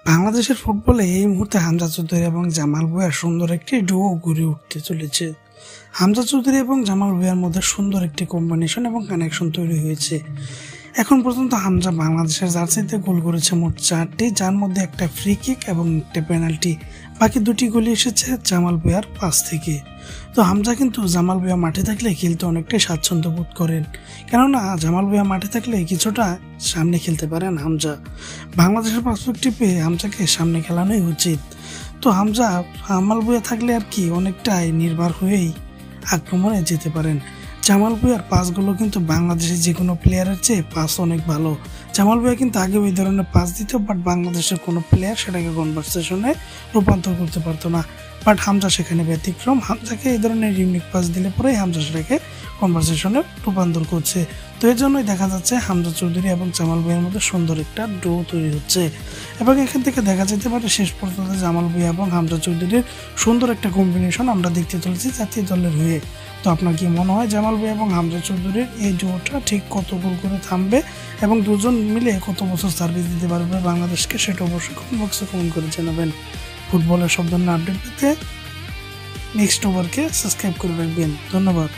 বাংলাদেশের ফুটবলে এই মুহূর্তে হামজা চৌধুরী এবং জামাল ভুঁইয়ার সুন্দর একটি ডুও গড়ে উঠতে চলেছে। হামজা চৌধুরী এবং জামাল ভুঁইয়ার মধ্যে সুন্দর একটি কম্বিনেশন এবং কানেকশন তৈরি হয়েছে। এখন পর্যন্ত হামজা বাংলাদেশের জার্সিতে গোল করেছে মোট 4টি, যার মধ্যে একটা ফ্রি কিক এবং একটা পেনাল্টি। বাকি 2টি গোল এসেছে জামাল ভুঁইয়ার পাস থেকে। তো হামজা কিন্তু জামাল ভুঁইয়া মাঠে থাকলে খেলতে অনেকটাই স্বাচ্ছন্দ্য বোধ করেন, কেননা জামাল ভুঁইয়া মাঠে থাকলে কিছুটা সামনে খেলতে পারেন হামজা। বাংলাদেশের পার্সপেক্টিভে হামজাকে সামনে খেলানোই উচিত। তো হামজা জামাল ভুঁইয়া থাকলে আর কি অনেকটাই নির্ভর হয়েই আক্রমণে যেতে পারেন। জামাল ভুঁইয়ার পাসগুলো কিন্তু বাংলাদেশের যে কোনো প্লেয়ারের চেয়ে পাস অনেক ভালো। জামাল ভুঁইয়া কিন্তু আগে ওই ধরনের পাস দিত, বাট বাংলাদেশের কোনো প্লেয়ার সেটাকে কনভার্সেশনে রূপান্তর করতে পারতো না। বাট হামজা সেখানে ব্যতিক্রম। হামজাকে এই ধরনের ইউনিক পাস দিলে পরেই হামজা সেটাকে কনভার্সেশনে রূপান্তর করছে। তো এর জন্যই দেখা যাচ্ছে হামজা চৌধুরী এবং জামাল ভুঁইয়ার মধ্যে সুন্দর একটা ডো তৈরি হচ্ছে। এবং এখান থেকে দেখা যেতে পারে শেষ পর্যন্ত জামাল ভুঁইয়া এবং হামজা চৌধুরীর সুন্দর একটা কম্বিনেশন আমরা দেখতে চলেছি জাতীয় দলের হয়ে। তো আপনার কি মনে হয় জামাল ভুঁইয়া এবং হামজা চৌধুরীর এই জোটা ঠিক কত গোল করে থামবে এবং দুজন মিলে কত বছর সার্ভিস দিতে পারবে বাংলাদেশকে, সেটা অবশ্যই কমেন্ট বক্সে কমেন্ট করে জানাবেন। ফুটবলের সব ধরনের আপডেট পেতে নেক্সট ওভারকে সাবস্ক্রাইব করে রাখবেন। ধন্যবাদ।